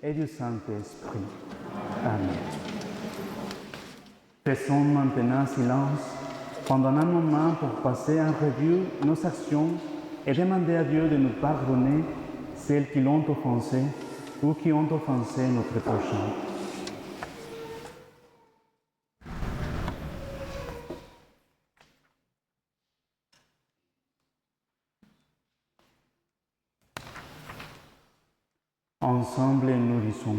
et du Saint-Esprit. Amen. Faisons maintenant silence pendant un moment pour passer en revue nos actions et demander à Dieu de nous pardonner celles qui l'ont offensé ou qui ont offensé notre prochain. Ensemble, nous disons,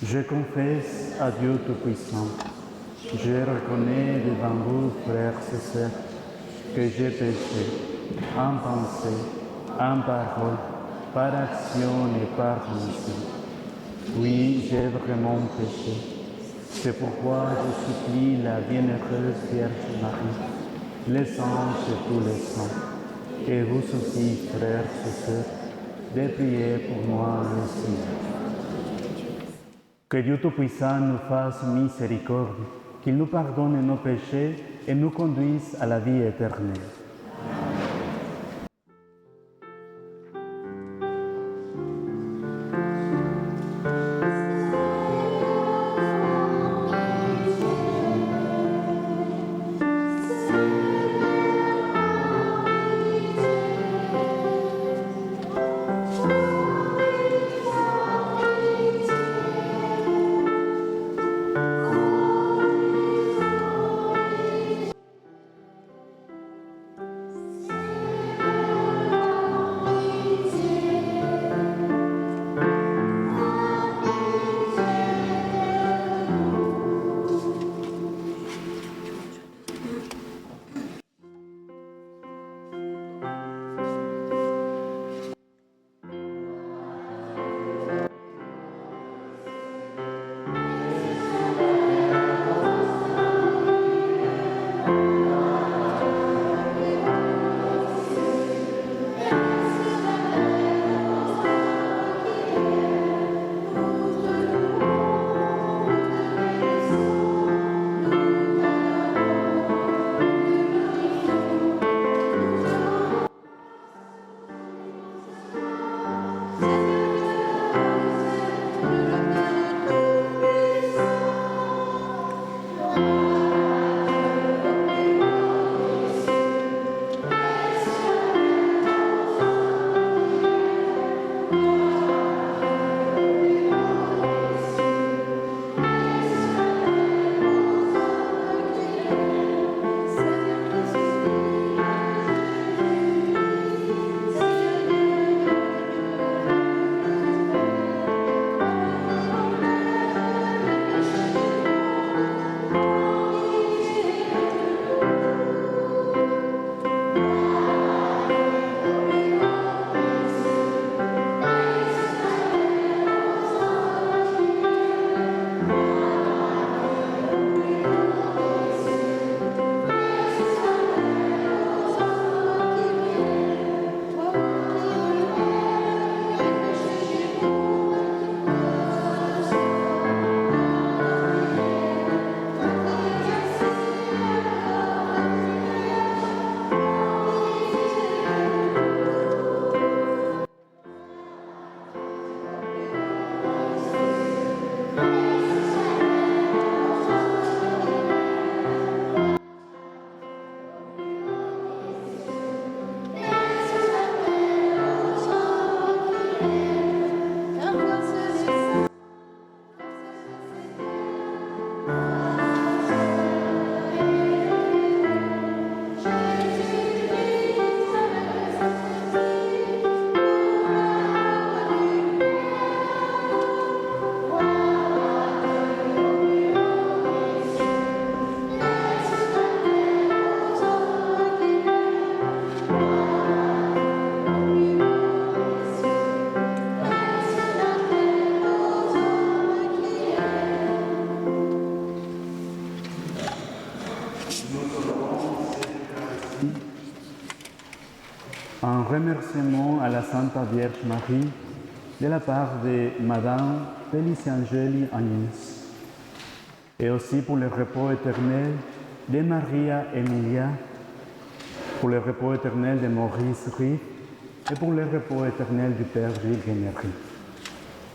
je confesse à Dieu Tout-Puissant, je reconnais devant vous, frères et sœurs, que j'ai péché, en pensée, en parole, par action et par omission. Oui, j'ai vraiment péché. C'est pourquoi je supplie la bienheureuse Vierge Marie, les anges et tous les saints, et vous aussi, frères et sœurs, de prier pour moi aussi. Que Dieu Tout-Puissant nous fasse miséricorde, qu'il nous pardonne nos péchés et nous conduise à la vie éternelle. Un remerciement à la Sainte Vierge Marie de la part de Madame Feliciangeli Agnès, et aussi pour le repos éternel de Maria Emilia, pour le repos éternel de Maurice Riff et pour le repos éternel du Père Gilles Guénéry.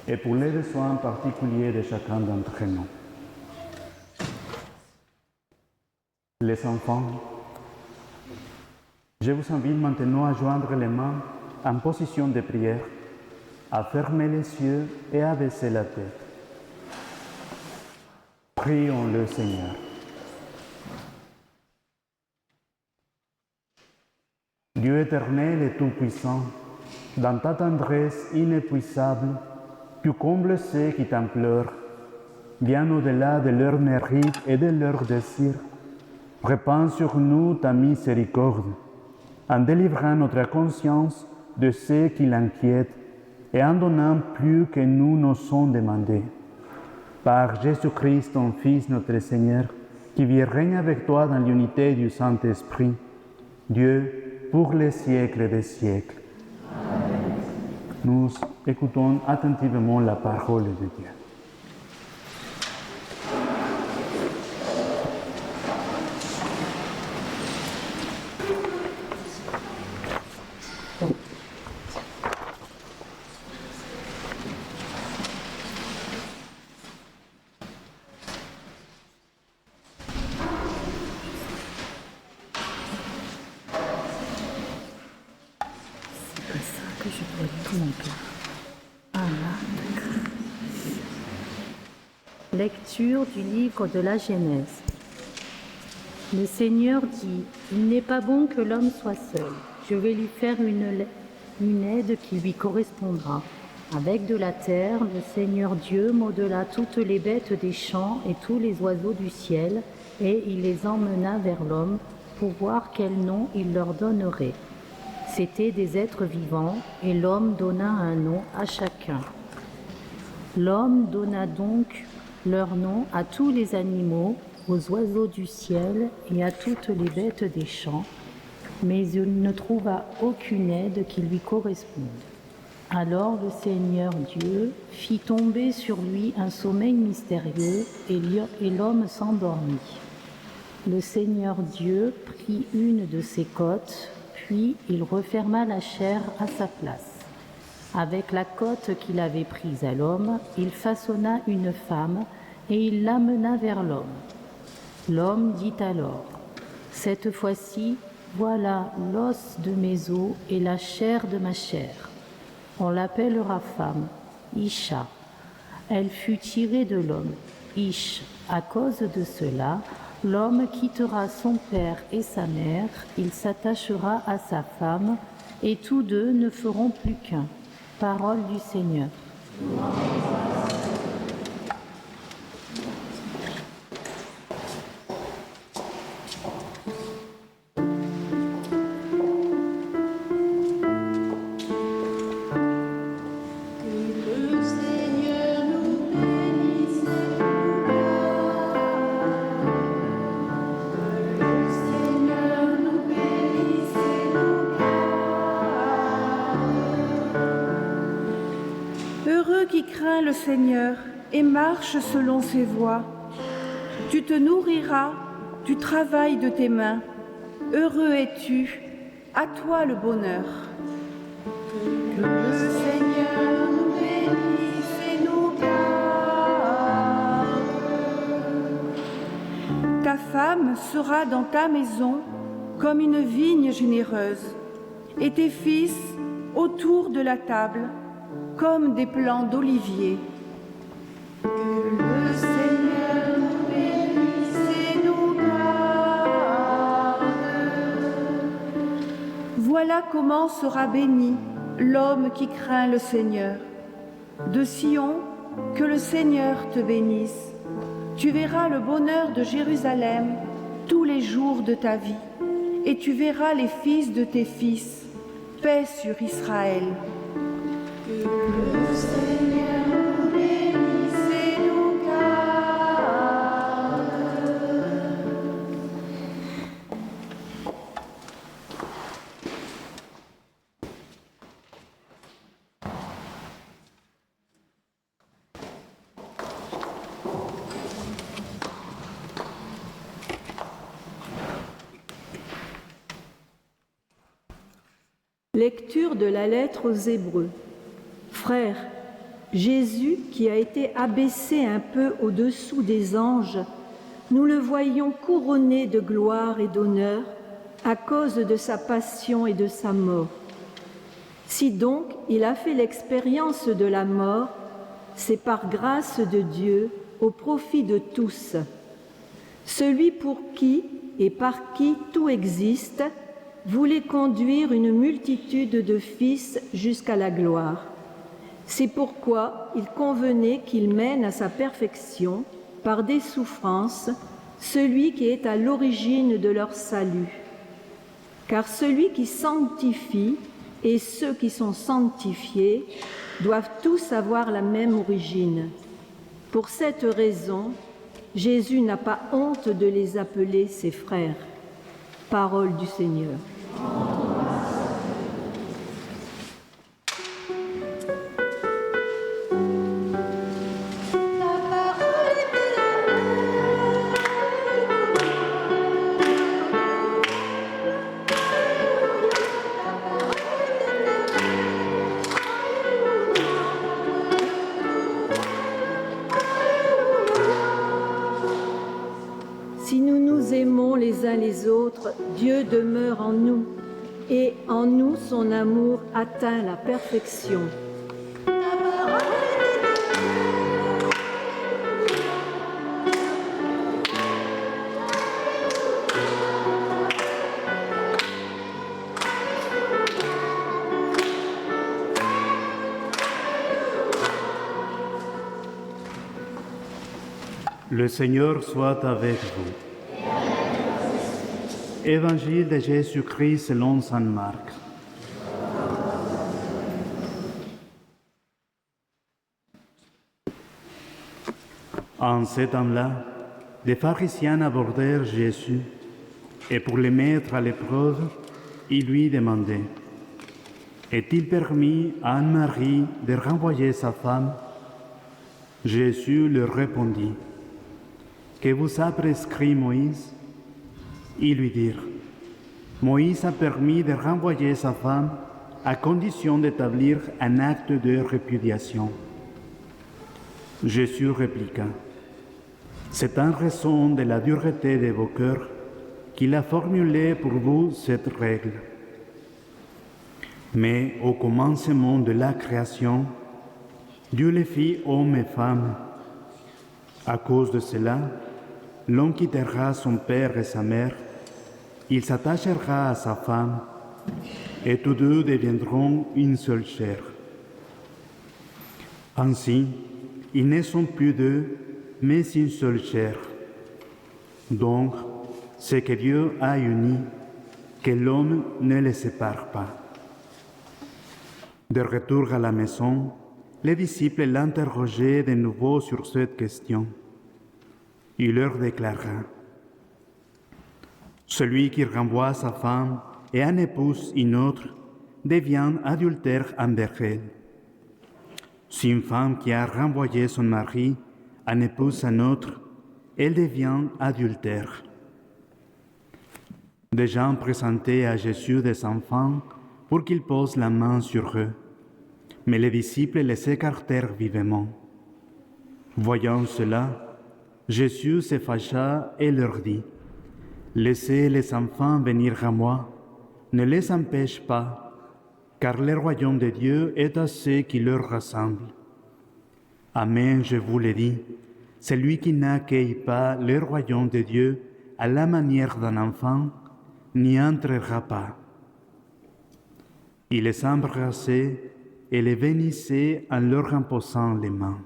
et pour les besoins particuliers de chacun d'entre nous. Les enfants, je vous invite maintenant à joindre les mains en position de prière, à fermer les yeux et à baisser la tête. Prions le Seigneur. Dieu éternel et tout-puissant, dans ta tendresse inépuisable, tu combles ceux qui t'implorent, bien au-delà de leurs mérites et de leurs désirs. Répands sur nous ta miséricorde, en délivrant notre conscience de ce qui l'inquiète et en donnant plus que nous n'osons demander. Par Jésus-Christ, ton Fils, notre Seigneur, qui vit et règne avec toi dans l'unité du Saint-Esprit, Dieu, pour les siècles des siècles. Amen. Nous écoutons attentivement la parole de Dieu. Lecture du livre de la Genèse. Le Seigneur dit, « Il n'est pas bon que l'homme soit seul. Je vais lui faire une aide qui lui correspondra. » Avec de la terre, le Seigneur Dieu modela toutes les bêtes des champs et tous les oiseaux du ciel, et il les emmena vers l'homme pour voir quel nom il leur donnerait. C'étaient des êtres vivants, et l'homme donna un nom à chacun. L'homme donna donc leur nom à tous les animaux, aux oiseaux du ciel et à toutes les bêtes des champs, mais il ne trouva aucune aide qui lui corresponde. Alors le Seigneur Dieu fit tomber sur lui un sommeil mystérieux et l'homme s'endormit. Le Seigneur Dieu prit une de ses côtes, puis il referma la chair à sa place. Avec la côte qu'il avait prise à l'homme, il façonna une femme et il l'amena vers l'homme. L'homme dit alors, « Cette fois-ci, voilà l'os de mes os et la chair de ma chair. » On l'appellera femme, Isha. Elle fut tirée de l'homme, Ish. À cause de cela, l'homme quittera son père et sa mère, il s'attachera à sa femme, et tous deux ne feront plus qu'un. Parole du Seigneur. Qui craint le Seigneur et marche selon ses voies. Tu te nourriras du travail de tes mains. Heureux es-tu, à toi le bonheur. Que le Seigneur nous bénisse et nous garde. Ta femme sera dans ta maison comme une vigne généreuse, et tes fils autour de la table comme des plants d'olivier. Que le Seigneur nous bénisse et nous garde. Voilà comment sera béni l'homme qui craint le Seigneur. De Sion, que le Seigneur te bénisse. Tu verras le bonheur de Jérusalem tous les jours de ta vie, et tu verras les fils de tes fils. Paix sur Israël. Que le Seigneur nous bénisse et nous garde. Lecture de la lettre aux Hébreux. Frères, Jésus, qui a été abaissé un peu au-dessous des anges, nous le voyons couronné de gloire et d'honneur à cause de sa passion et de sa mort. Si donc il a fait l'expérience de la mort, c'est par grâce de Dieu au profit de tous. Celui pour qui et par qui tout existe voulait conduire une multitude de fils jusqu'à la gloire. C'est pourquoi il convenait qu'il mène à sa perfection, par des souffrances, celui qui est à l'origine de leur salut. Car celui qui sanctifie et ceux qui sont sanctifiés doivent tous avoir la même origine. Pour cette raison, Jésus n'a pas honte de les appeler ses frères. Parole du Seigneur. Si nous nous aimons les uns les autres, Dieu demeure en nous, et en nous son amour atteint la perfection. Le Seigneur soit avec vous. Évangile de Jésus-Christ selon saint Marc. En ce temps-là, des pharisiens abordèrent Jésus et pour le mettre à l'épreuve, ils lui demandaient: est-il permis à Anne-Marie de renvoyer sa femme? Jésus leur répondit: que vous a prescrit Moïse? Ils lui dirent: Moïse a permis de renvoyer sa femme à condition d'établir un acte de répudiation. Jésus répliqua: c'est en raison de la dureté de vos cœurs qu'il a formulé pour vous cette règle. Mais au commencement de la création, Dieu les fit hommes et femmes. À cause de cela, l'homme quittera son père et sa mère, il s'attachera à sa femme, et tous deux deviendront une seule chair. Ainsi, ils ne sont plus deux, mais une seule chair. Donc, ce que Dieu a uni, que l'homme ne le sépare pas. De retour à la maison, les disciples l'interrogeaient de nouveau sur cette question. Il leur déclara: celui qui renvoie sa femme et en épouse une autre devient adultère envers elle. Si une femme qui a renvoyé son mari en épouse un autre, elle devient adultère. Des gens présentaient à Jésus des enfants pour qu'il pose la main sur eux, mais les disciples les écartèrent vivement. Voyant cela, Jésus se fâcha et leur dit: laissez les enfants venir à moi, ne les empêche pas, car le royaume de Dieu est à ceux qui leur rassemblent. Amen, je vous le dis, celui qui n'accueille pas le royaume de Dieu à la manière d'un enfant n'y entrera pas. Il les embrassait et les bénissait en leur imposant les mains.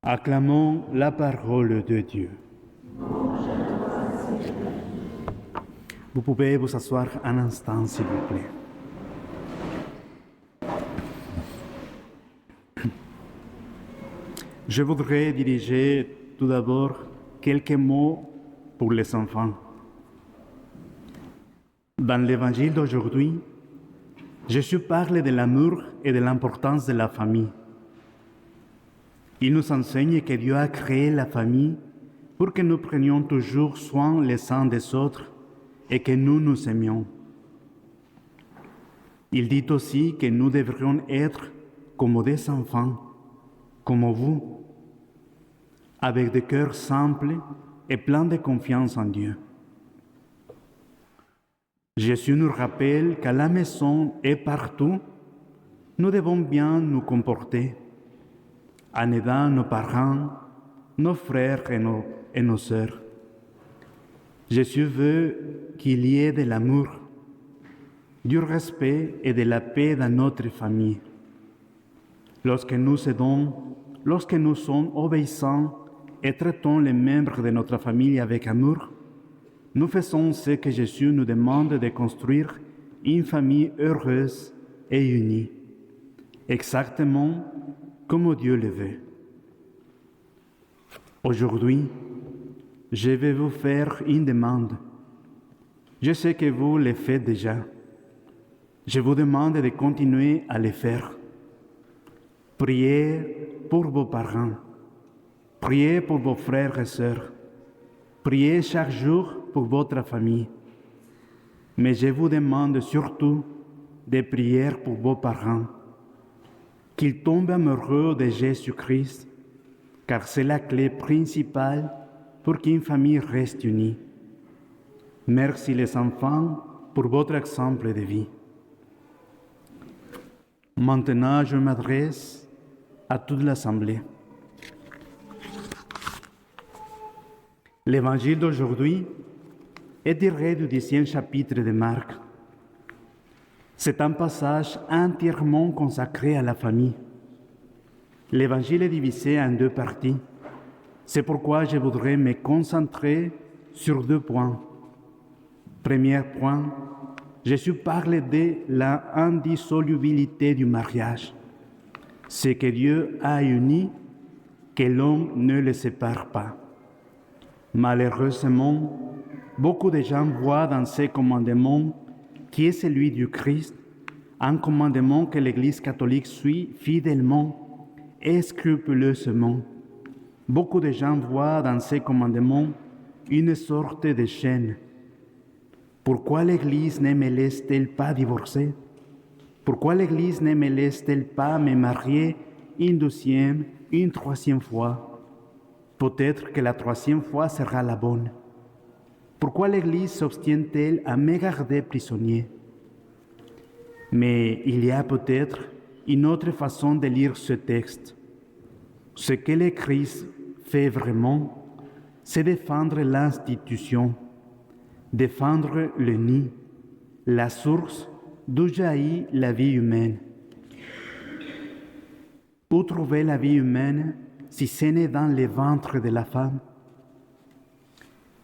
Acclamons la parole de Dieu. Vous pouvez vous asseoir un instant, s'il vous plaît. Je voudrais diriger tout d'abord quelques mots pour les enfants. Dans l'évangile d'aujourd'hui, Jésus parle de l'amour et de l'importance de la famille. Il nous enseigne que Dieu a créé la famille pour que nous prenions toujours soin les uns des autres et que nous nous aimions. Il dit aussi que nous devrions être comme des enfants, comme vous, avec des cœurs simples et pleins de confiance en Dieu. Jésus nous rappelle qu'à la maison et partout, nous devons bien nous comporter en aidant nos parents, nos frères et nos sœurs. Jésus veut qu'il y ait de l'amour, du respect et de la paix dans notre famille. Lorsque nous aidons, lorsque nous sommes obéissants et traitons les membres de notre famille avec amour, nous faisons ce que Jésus nous demande de construire une famille heureuse et unie, exactement comme Dieu le veut. Aujourd'hui, je vais vous faire une demande. Je sais que vous le faites déjà. Je vous demande de continuer à le faire. Priez pour vos parents. Priez pour vos frères et sœurs. Priez chaque jour pour votre famille. Mais je vous demande surtout de prier pour vos parents, qu'ils tombent amoureux de Jésus-Christ, car c'est la clé principale pour qu'une famille reste unie. Merci les enfants pour votre exemple de vie. Maintenant, je m'adresse à toute l'Assemblée. L'évangile d'aujourd'hui est tiré du 10e chapitre de Marc. C'est un passage entièrement consacré à la famille. L'évangile est divisé en deux parties. C'est pourquoi je voudrais me concentrer sur 2 points. Premier point, Jésus parle de la indissolubilité du mariage. Ce que Dieu a uni, que l'homme ne le sépare pas. Malheureusement, beaucoup de gens voient dans ce commandement, qui est celui du Christ, un commandement que l'Église catholique suit fidèlement et scrupuleusement. Beaucoup de gens voient dans ce commandement une sorte de chaîne. Pourquoi l'Église ne me laisse-t-elle pas divorcer? Pourquoi l'Église ne me laisse-t-elle pas me marier une 2e, une 3e fois? Peut-être que la 3e fois sera la bonne. Pourquoi l'Église s'obstine-t-elle à me garder prisonnier? Mais il y a peut-être une autre façon de lire ce texte. Ce que le Christ fait vraiment, c'est défendre l'institution, défendre le nid, la source d'où jaillit la vie humaine. Où trouver la vie humaine si ce n'est dans le ventre de la femme?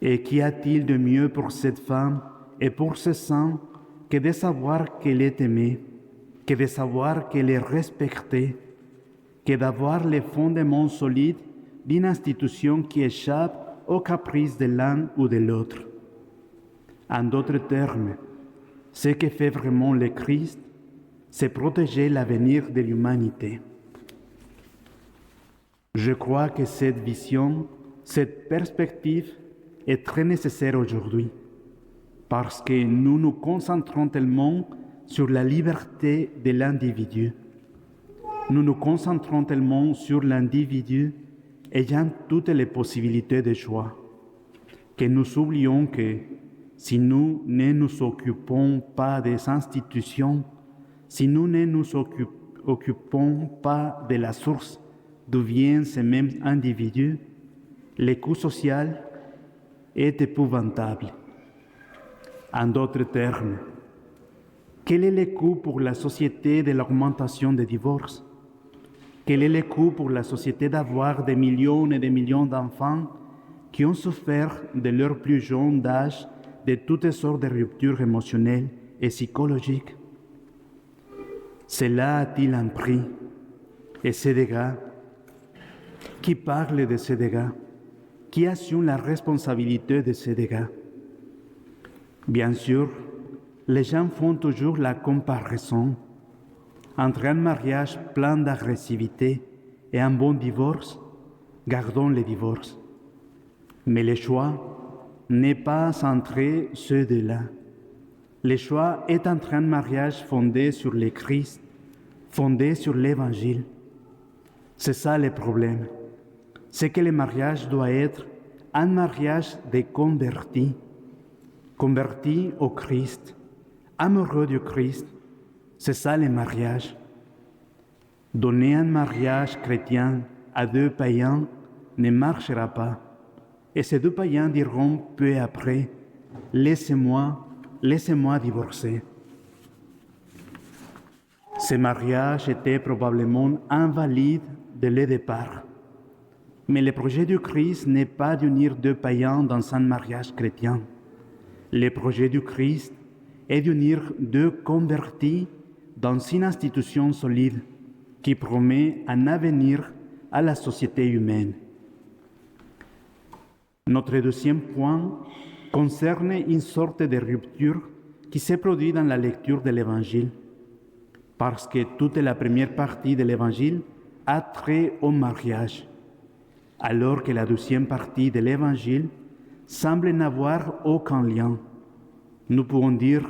Et qu'y a-t-il de mieux pour cette femme et pour ce sang que de savoir qu'elle est aimée, que de savoir qu'elle est respectée, que d'avoir les fondements solides d'une institution qui échappe aux caprices de l'un ou de l'autre? En d'autres termes, ce que fait vraiment le Christ, c'est protéger l'avenir de l'humanité. Je crois que cette vision, cette perspective est très nécessaire aujourd'hui, parce que nous nous concentrons tellement sur la liberté de l'individu. Nous nous concentrons tellement sur l'individu ayant toutes les possibilités de choix, que nous oublions que si nous ne nous occupons pas des institutions, si nous ne nous occupons pas de la source d'où viennent ces mêmes individus, le coût social est épouvantable. En d'autres termes, quel est le coût pour la société de l'augmentation des divorces? Quel est le coût pour la société d'avoir des millions et des millions d'enfants qui ont souffert de leur plus jeune âge de toutes sortes de ruptures émotionnelles et psychologiques? Cela a-t-il un prix? Et ces dégâts? Qui parle de ces dégâts? Qui assume la responsabilité de ces dégâts? Bien sûr, les gens font toujours la comparaison entre un mariage plein d'agressivité et un bon divorce. Gardons le divorce. Mais le choix n'est pas entre ceux deux-là. Le choix est un mariage fondé sur le Christ, fondé sur l'Évangile. C'est ça le problème. C'est que le mariage doit être un mariage de convertis, convertis au Christ, amoureux du Christ. C'est ça le mariage. Donner un mariage chrétien à deux païens ne marchera pas. Et ces deux païens diront peu après, laissez-moi divorcer. Ce mariage était probablement invalide dès le départ. Mais le projet du Christ n'est pas d'unir deux païens dans un mariage chrétien. Le projet du Christ est d'unir deux convertis dans une institution solide qui promet un avenir à la société humaine. Notre deuxième point concerne une sorte de rupture qui s'est produite dans la lecture de l'Évangile, parce que toute la première partie de l'Évangile a trait au mariage, alors que la deuxième partie de l'Évangile semble n'avoir aucun lien. Nous pouvons dire,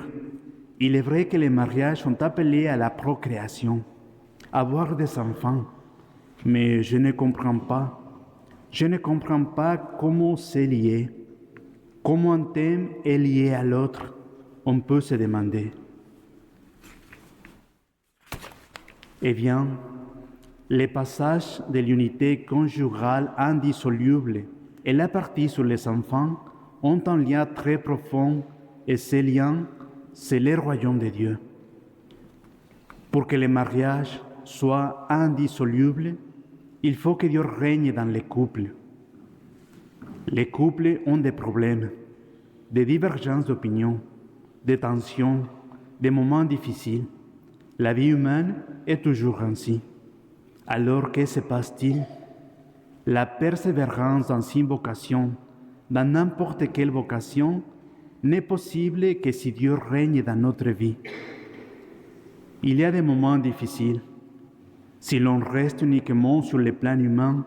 il est vrai que les mariages sont appelés à la procréation, à avoir des enfants, mais je ne comprends pas comment c'est lié, comment un thème est lié à l'autre, on peut se demander. Eh bien, les passages de l'unité conjugale indissoluble et la partie sur les enfants ont un lien très profond et ce lien, c'est le royaume de Dieu. Pour que le mariage soit indissoluble, il faut que Dieu règne dans les couples. Les couples ont des problèmes, des divergences d'opinion, des tensions, des moments difficiles. La vie humaine est toujours ainsi. Alors que se passe-t-il? La persévérance dans une vocation, dans n'importe quelle vocation, n'est possible que si Dieu règne dans notre vie. Il y a des moments difficiles. Si l'on reste uniquement sur le plan humain,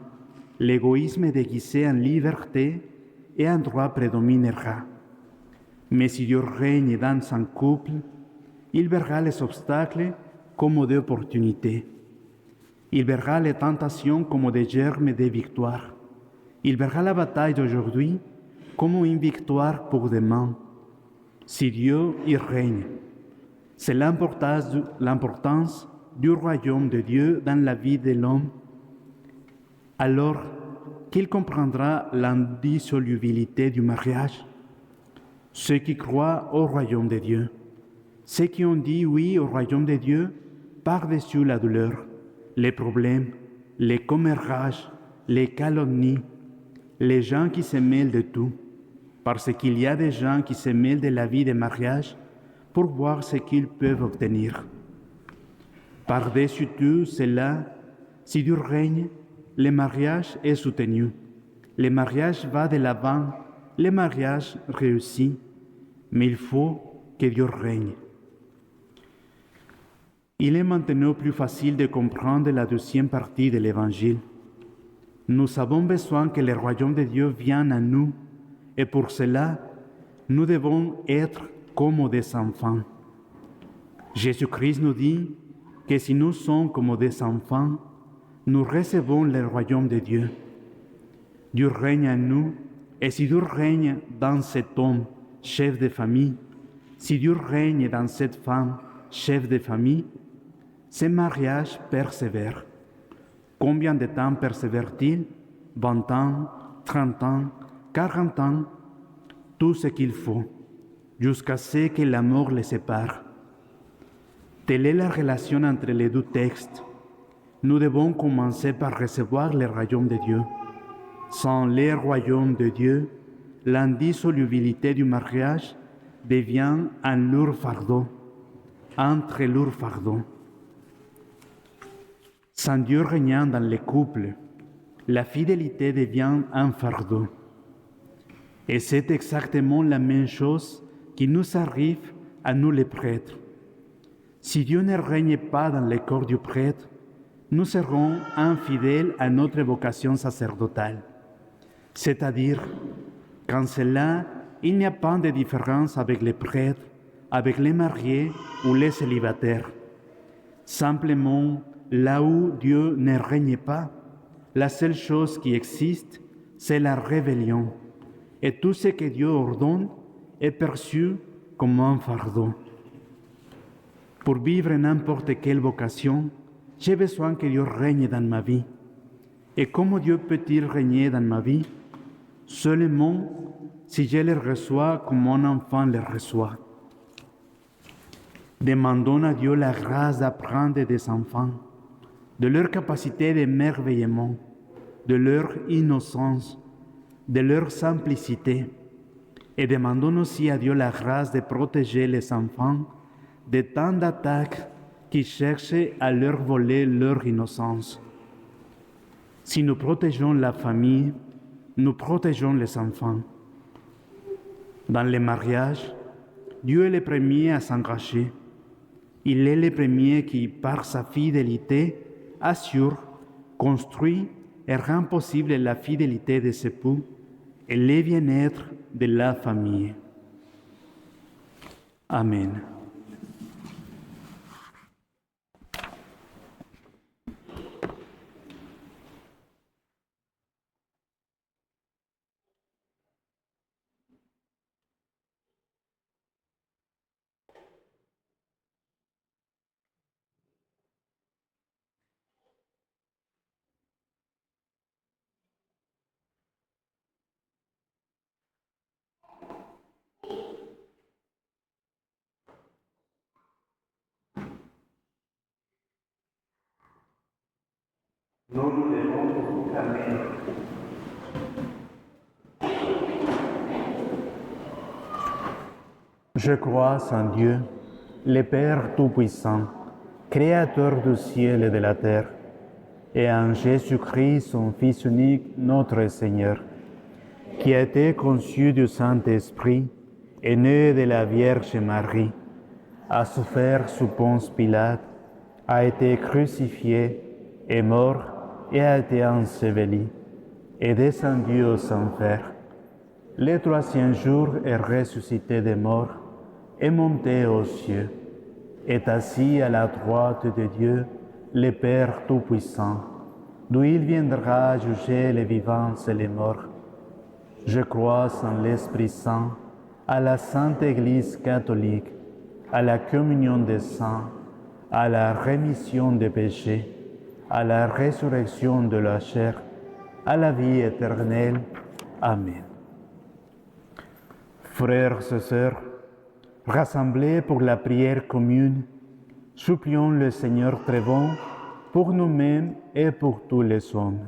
l'égoïsme déguisé en liberté et en droit prédominera. Mais si Dieu règne dans un couple, il verra les obstacles comme des opportunités. Il verra les tentations comme des germes de victoire. Il verra la bataille d'aujourd'hui comme une victoire pour demain. Si Dieu y règne, c'est l'importance du royaume de Dieu dans la vie de l'homme, alors qu'il comprendra l'indissolubilité du mariage. Ceux qui croient au royaume de Dieu, ceux qui ont dit oui au royaume de Dieu par-dessus la douleur, les problèmes, les commérages, les calomnies, les gens qui se mêlent de tout, parce qu'il y a des gens qui se mêlent de la vie de mariage pour voir ce qu'ils peuvent obtenir. Par-dessus tout cela, si Dieu règne, le mariage est soutenu. Le mariage va de l'avant, le mariage réussit, mais il faut que Dieu règne. Il est maintenant plus facile de comprendre la deuxième partie de l'Évangile. Nous avons besoin que le royaume de Dieu vienne à nous, et pour cela, nous devons être comme des enfants. Jésus-Christ nous dit que si nous sommes comme des enfants, nous recevons le royaume de Dieu. Dieu règne en nous, et si Dieu règne dans cet homme, chef de famille, si Dieu règne dans cette femme, chef de famille, ce mariage persévère. Combien de temps persévère-t-il? 20 ans, 30 ans, 40 ans, tout ce qu'il faut, jusqu'à ce que la mort les sépare. Telle est la relation entre les deux textes. Nous devons commencer par recevoir le royaume de Dieu. Sans le royaume de Dieu, l'indissolubilité du mariage devient un lourd fardeau, un très lourd fardeau. Sans Dieu régnant dans les couples, la fidélité devient un fardeau. Et c'est exactement la même chose qui nous arrive à nous les prêtres. Si Dieu ne règne pas dans le corps du prêtre, nous serons infidèles à notre vocation sacerdotale. C'est-à-dire qu'en cela, il n'y a pas de différence avec les prêtres, avec les mariés ou les célibataires. Simplement, là où Dieu ne règne pas, la seule chose qui existe, c'est la rébellion. Et tout ce que Dieu ordonne est perçu comme un fardeau. Pour vivre n'importe quelle vocation, j'ai besoin que Dieu règne dans ma vie. Et comment Dieu peut-il régner dans ma vie? Seulement si je le reçois comme un enfant le reçoit. Demandons à Dieu la grâce d'apprendre des enfants, de leur capacité d'émerveillement, de leur innocence, de leur simplicité. Et demandons aussi à Dieu la grâce de protéger les enfants de tant d'attaques qui cherchent à leur voler leur innocence. Si nous protégeons la famille, nous protégeons les enfants. Dans les mariages, Dieu est le premier à s'engager. Il est le premier qui, par sa fidélité, assure, construit et rend possible la fidélité des époux et le bien-être de la famille. Amen. Nous nous devons proclamer. Je crois en Dieu, le Père Tout-Puissant, Créateur du ciel et de la terre, et en Jésus-Christ, son Fils unique, notre Seigneur, qui a été conçu du Saint-Esprit et né de la Vierge Marie, a souffert sous Ponce Pilate, a été crucifié, est mort et a été enseveli, est descendu aux enfers. Le troisième jour est ressuscité des morts, est monté aux cieux, est assis à la droite de Dieu, le Père Tout-Puissant, d'où il viendra juger les vivants et les morts. Je crois en l'Esprit Saint, à la Sainte Église catholique, à la communion des saints, à la rémission des péchés, à la résurrection de la chair, à la vie éternelle. Amen. Frères et sœurs, rassemblés pour la prière commune, supplions le Seigneur très bon pour nous-mêmes et pour tous les hommes.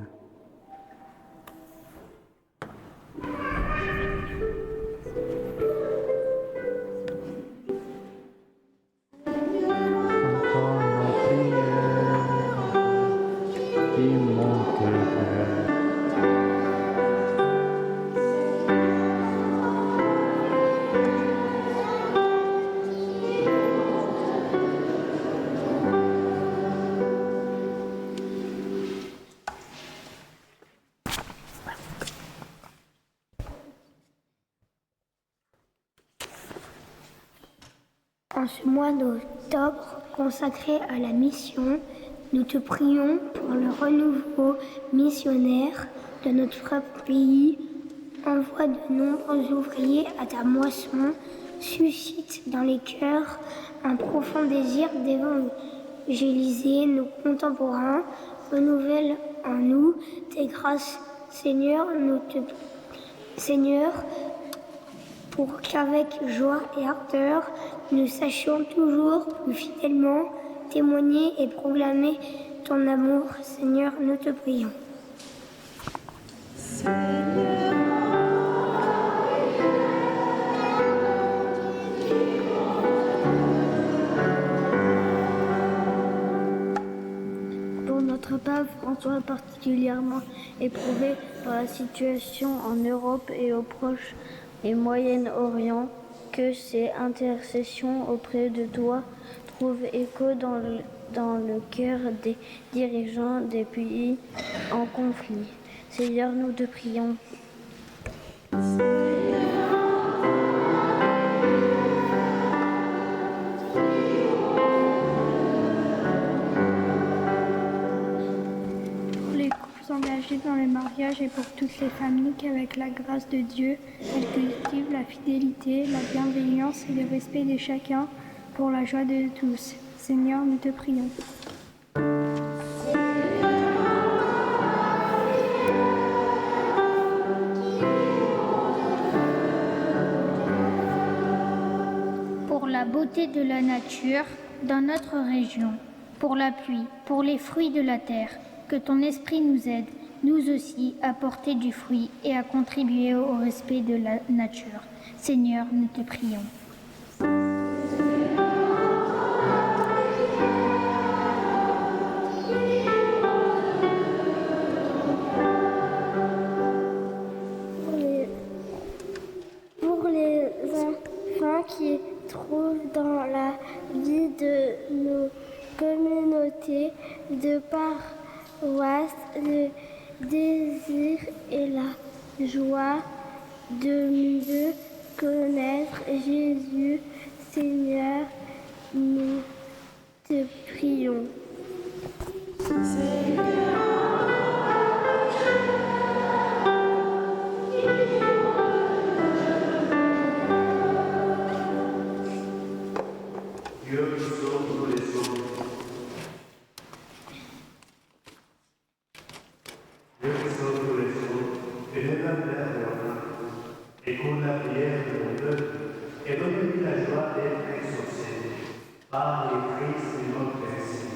En ce mois d'octobre consacré à la mission, nous te prions pour le renouveau missionnaire de notre pays. Envoie de nombreux ouvriers à ta moisson, suscite dans les cœurs un profond désir d'évangéliser nos contemporains, renouvelle en nous tes grâces, Seigneur, pour qu'avec joie et ardeur, nous sachions toujours plus fidèlement témoigner et proclamer ton amour. Seigneur, nous te prions. Pour notre pape François, particulièrement éprouvé par la situation en Europe et au Proche et Moyen-Orient, que ces intercessions auprès de toi trouvent écho dans le cœur des dirigeants des pays en conflit. Seigneur, nous te prions. encourager dans le mariage et pour toutes les familles qu'avec la grâce de Dieu, elles cultivent la fidélité, la bienveillance et le respect de chacun pour la joie de tous. Seigneur, nous te prions. Pour la beauté de la nature dans notre région, pour la pluie, pour les fruits de la terre, que ton esprit nous aide, nous aussi, à porter du fruit et à contribuer au respect de la nature. Seigneur, nous te prions. Pour les enfants qui trouvent dans la vie de nos communautés de paroisse le désir et la joie de mieux connaître Jésus, Seigneur, nous te prions. Dieu qui sauve tous les sauves. Dieu qui sauve tous les sauves, et ne la terre de l'homme, écoute la prière de mon peuple, et donne-lui la joie d'être exaucé par le Christ notre Seigneur.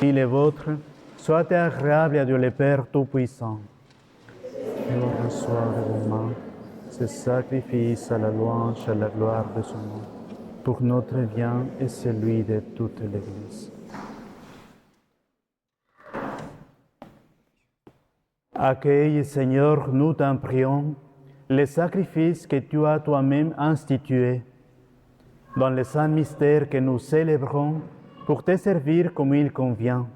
Et les vôtres, soient agréables à Dieu le Père Tout-Puissant. Je reçois de vos mains ce sacrifice à la louange et à la gloire de son nom, pour notre bien et celui de toute l'Église. Accueille, Seigneur, nous t'en prions, les sacrifices que tu as toi-même institués dans les saints mystères que nous célébrons pour te servir comme il convient.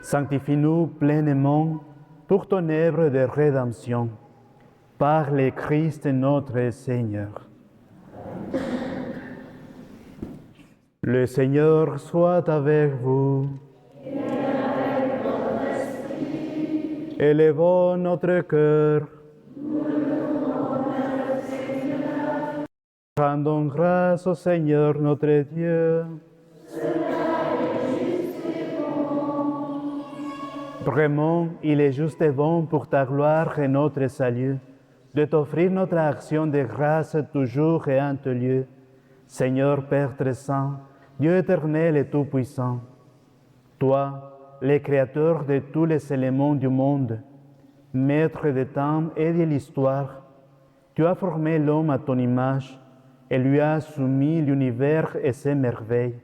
Sanctifie-nous pleinement pour ton œuvre de rédemption, par le Christ notre Seigneur. Le Seigneur soit avec vous. Élevons notre cœur. Rendons grâce au Seigneur notre Dieu. Vraiment, il est juste et bon pour ta gloire et notre salut, de t'offrir notre action de grâce toujours et en tout lieu. Seigneur Père très saint, Dieu éternel et tout-puissant, toi, le Créateur de tous les éléments du monde, Maître des temps et de l'histoire, tu as formé l'homme à ton image et lui as soumis l'univers et ses merveilles.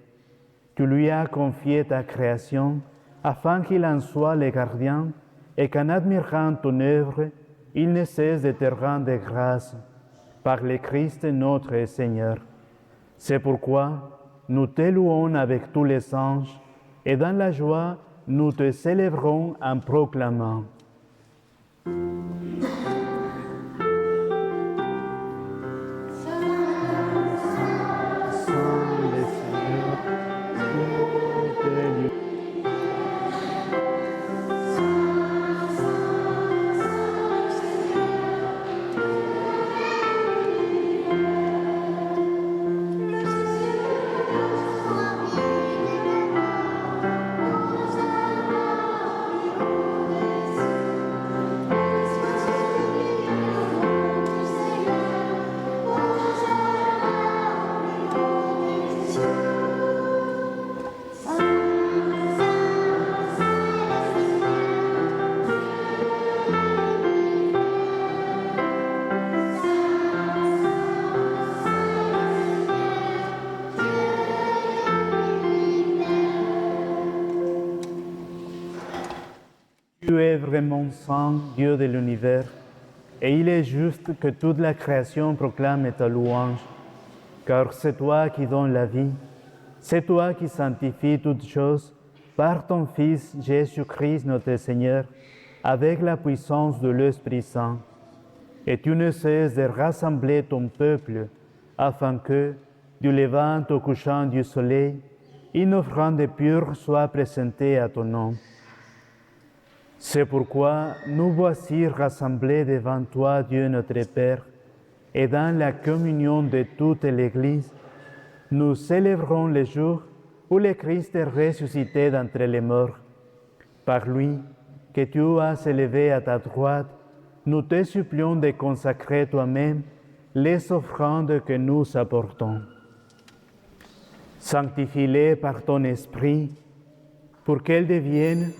Tu lui as confié ta création afin qu'il en soit le gardien et qu'en admirant ton œuvre, il ne cesse de te rendre grâce par le Christ notre Seigneur. C'est pourquoi nous te louons avec tous les anges et dans la joie, nous te célébrons en proclamant. Tu es vraiment saint, Dieu de l'univers, et il est juste que toute la création proclame ta louange, car c'est toi qui donnes la vie, c'est toi qui sanctifies toutes choses par ton Fils Jésus-Christ notre Seigneur, avec la puissance de l'Esprit Saint. Et tu ne cesses de rassembler ton peuple, afin que, du levant au couchant du soleil, une offrande pure soit présentée à ton nom. C'est pourquoi nous voici rassemblés devant toi, Dieu notre Père, et dans la communion de toute l'Église, nous célébrons le jour où le Christ est ressuscité d'entre les morts. Par lui, que tu as élevé à ta droite, nous te supplions de consacrer toi-même les offrandes que nous apportons. Sanctifie-les par ton Esprit, pour qu'elles deviennent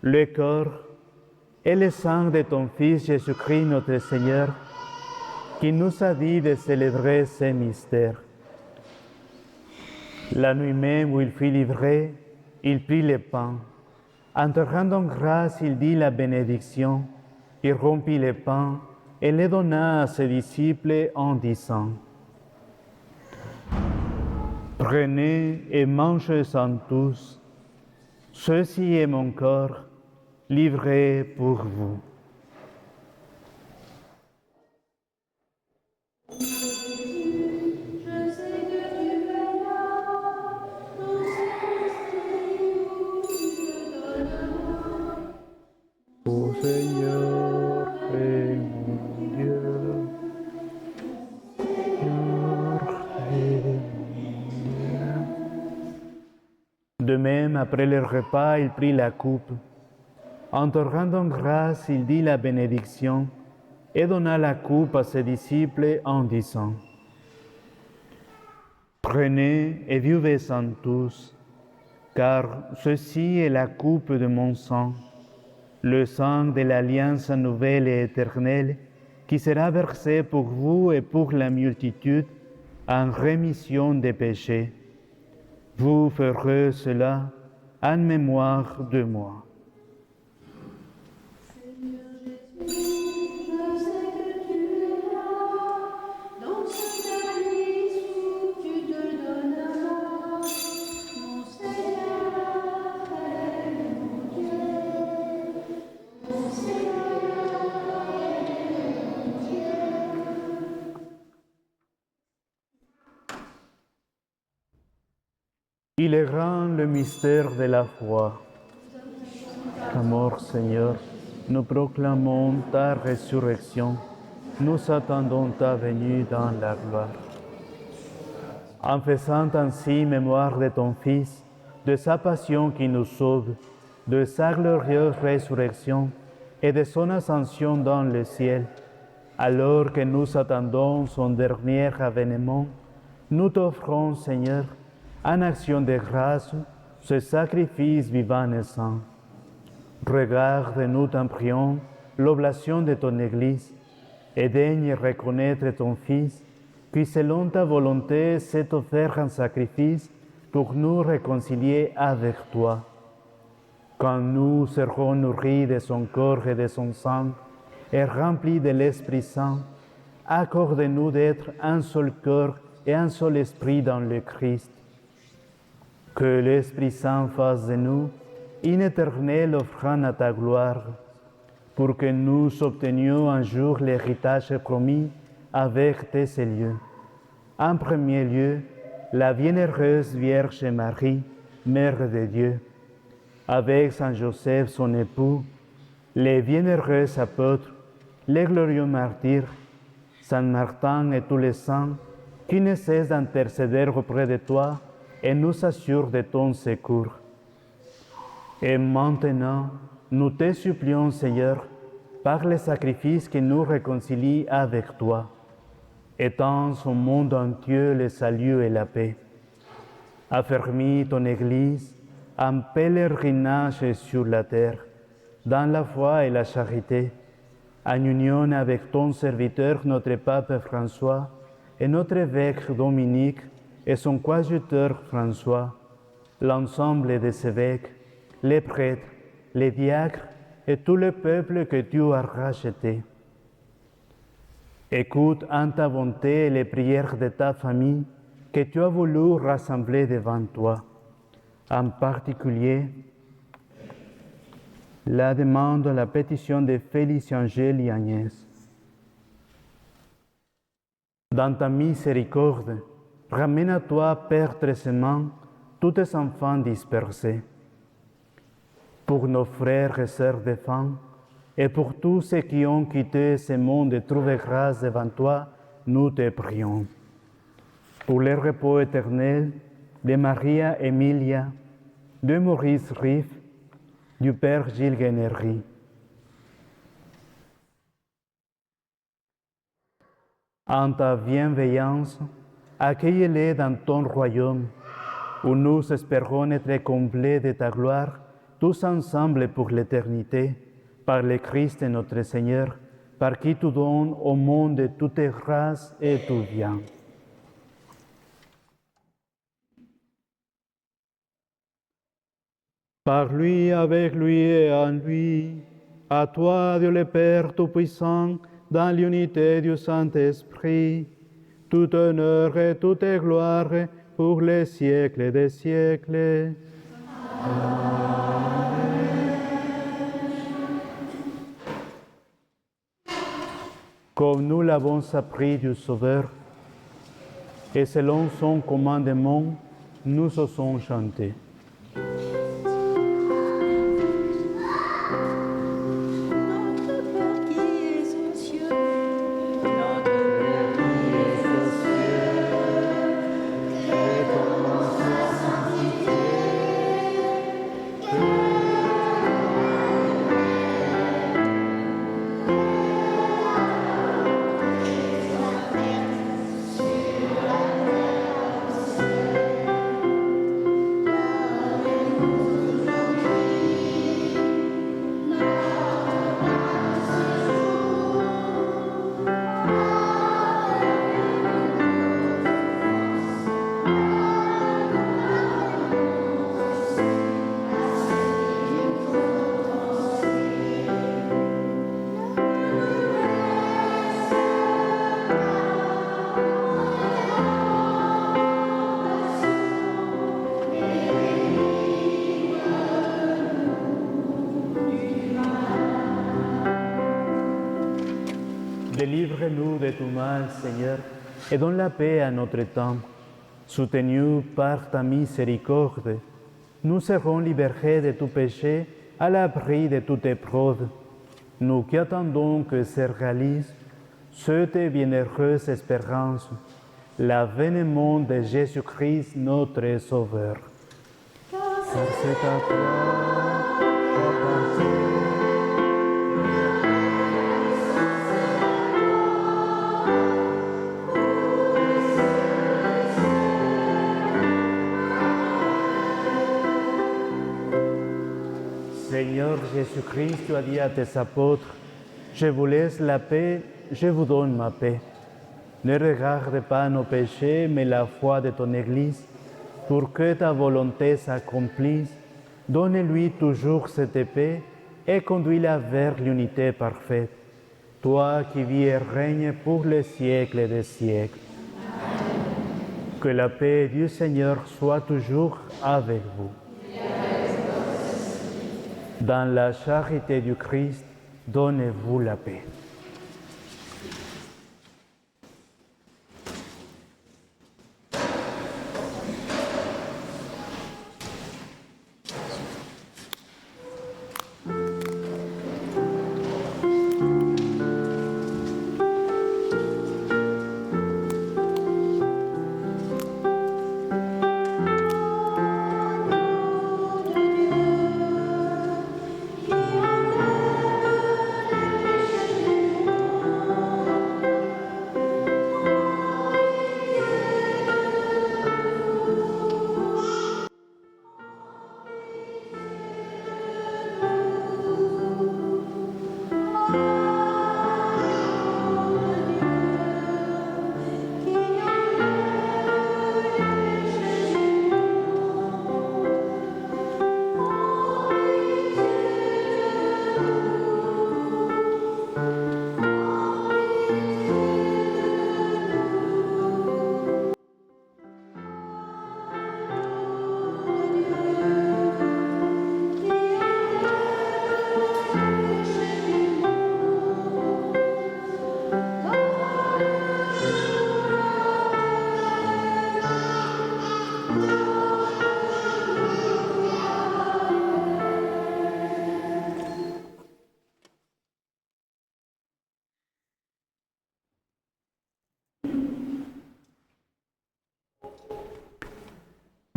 le corps et le sang de ton Fils Jésus-Christ notre Seigneur, qui nous a dit de célébrer ces mystères. La nuit même où il fut livré, il prit le pain. En te rendant grâce, il dit la bénédiction, il rompit le pain et le donna à ses disciples en disant: « Prenez et mangez-en tous, ceci est mon corps, livré pour vous. » Ô Seigneur, est mon Dieu, Seigneur, est mon Dieu. De même, après le repas, il prit la coupe. En te rendant grâce, il dit la bénédiction et donna la coupe à ses disciples en disant: « Prenez et buvez-en tous, car ceci est la coupe de mon sang, le sang de l'alliance nouvelle et éternelle, qui sera versé pour vous et pour la multitude en rémission des péchés. Vous ferez cela en mémoire de moi. Il est grand le mystère de la foi. Ta mort, Seigneur, nous proclamons ta résurrection. Nous attendons ta venue dans la gloire. En faisant ainsi mémoire de ton Fils, de sa passion qui nous sauve, de sa glorieuse résurrection et de son ascension dans le ciel, alors que nous attendons son dernier avènement, nous t'offrons, Seigneur, en action de grâce, ce sacrifice vivant et saint. Regarde-nous, t'en prions, l'oblation de ton Église, et daigne reconnaître ton Fils, qui selon ta volonté s'est offert en sacrifice pour nous réconcilier avec toi. Quand nous serons nourris de son corps et de son sang, et remplis de l'Esprit Saint, accorde-nous d'être un seul corps et un seul esprit dans le Christ. Que l'Esprit Saint fasse de nous une éternelle offrande à ta gloire, pour que nous obtenions un jour l'héritage promis avec tes lieux. En premier lieu, la bienheureuse Vierge Marie, Mère de Dieu, avec Saint Joseph, son époux, les bienheureux apôtres, les glorieux martyrs, Saint Martin et tous les saints, qui ne cessent d'intercéder auprès de toi et nous assurent de ton secours. Et maintenant, nous te supplions, Seigneur, par le sacrifice qui nous réconcilie avec toi, étends au monde entier le salut et la paix. Affermis ton Église en pèlerinage sur la terre, dans la foi et la charité, en union avec ton serviteur, notre pape François, et notre évêque Dominique, et son coadjuteur François, l'ensemble des évêques, les prêtres, les diacres et tout le peuple que tu as racheté. Écoute en ta bonté les prières de ta famille que tu as voulu rassembler devant toi, en particulier la demande, la pétition de Félix, Angèle et Agnès. Dans ta miséricorde, ramène à toi, Père trécement, tous tes enfants dispersés. Pour nos frères et sœurs défunts, et pour tous ceux qui ont quitté ce monde et trouvé grâce devant toi, nous te prions. Pour le repos éternel de Maria Emilia, de Maurice Riff, du Père Gilles Guénéry. En ta bienveillance, accueille-les dans ton royaume, où nous espérons être comblés de ta gloire, tous ensemble pour l'éternité, par le Christ notre Seigneur, par qui tu donnes au monde toutes grâces et tout bien. Par lui, avec lui et en lui, à toi, Dieu le Père Tout-Puissant, dans l'unité du Saint-Esprit, tout honneur et toute gloire pour les siècles des siècles. Amen. Comme nous l'avons appris du Sauveur, et selon son commandement, nous osons chanter. Délivre-nous de tout mal, Seigneur, et donne la paix à notre temps. Soutenus par ta miséricorde, nous serons libérés de tout péché, à l'abri de toute épreuve. Nous qui attendons que se réalise cette bienheureuse espérance, l'avènement de Jésus-Christ, notre Sauveur. Car c'est à toi appartient. Seigneur Jésus-Christ, tu as dit à tes apôtres, je vous laisse la paix, je vous donne ma paix. Ne regarde pas nos péchés, mais la foi de ton Église, pour que ta volonté s'accomplisse. Donne-lui toujours cette paix et conduis-la vers l'unité parfaite. Toi qui vis et règnes pour les siècles des siècles. Que la paix du Seigneur soit toujours avec vous. Dans la charité du Christ, donnez-vous la paix.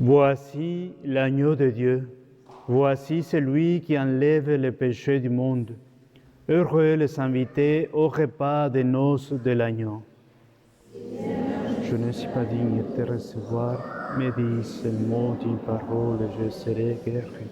Voici l'agneau de Dieu, voici celui qui enlève les péchés du monde. Heureux les invités au repas des noces de l'agneau. Je ne suis pas digne de te recevoir, mais dis seulement une parole et je serai guéri.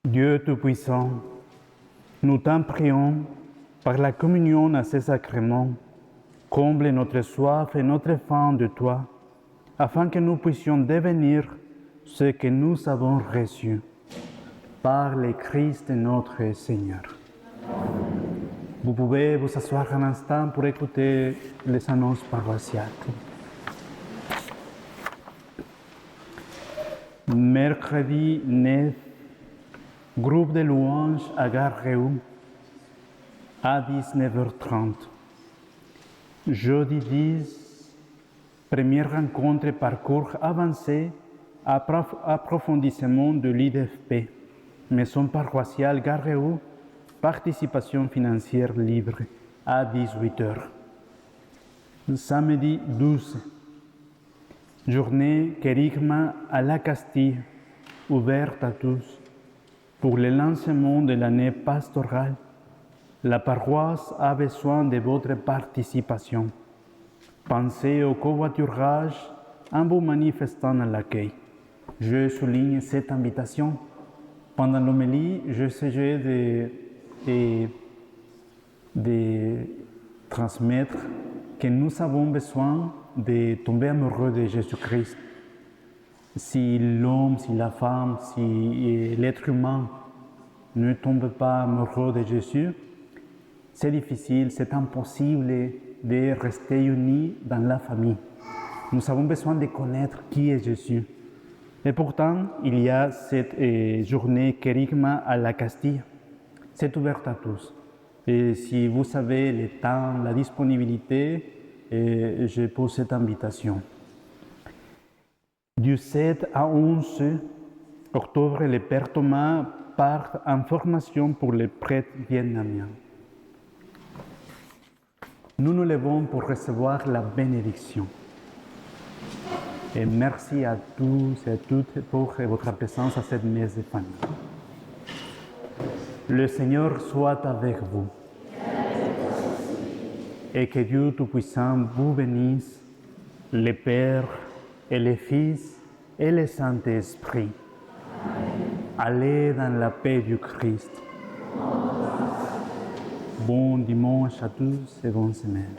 Dieu Tout-Puissant, nous t'en prions, par la communion à ces sacrements, comble notre soif et notre faim de toi, afin que nous puissions devenir ce que nous avons reçu, par le Christ notre Seigneur. Vous pouvez vous asseoir un instant pour écouter les annonces paroissiales. Mercredi 9, groupe de louanges à Gare Réou à 19h30. Jeudi 10, première rencontre parcours avancé, approfondissement de l'IDFP, maison paroissiale Gare Réou, participation financière libre à 18h. Samedi 12, journée Kérigma à la Castille, ouverte à tous. Pour le lancement de l'année pastorale, la paroisse a besoin de votre participation. Pensez au covoiturage en vous manifestant à l'accueil. Je souligne cette invitation. Pendant l'homélie, j'essaierai de transmettre que nous avons besoin de tomber amoureux de Jésus-Christ. Si l'homme, si la femme, si l'être humain ne tombe pas amoureux de Jésus, c'est difficile, c'est impossible de rester unis dans la famille. Nous avons besoin de connaître qui est Jésus. Et pourtant, il y a cette journée Kérigma à la Castille. C'est ouvert à tous. Et si vous avez le temps, la disponibilité, je pose cette invitation. Du 7 à 11 octobre, le Père Thomas part en formation pour les prêtres vietnamiens. Nous nous levons pour recevoir la bénédiction. Et merci à tous et à toutes pour votre présence à cette messe de famille. Le Seigneur soit avec vous. Et que Dieu Tout-Puissant vous bénisse, le Père et le Fils et le Saint-Esprit. Allez dans la paix du Christ. Bon dimanche à tous et bonne semaine.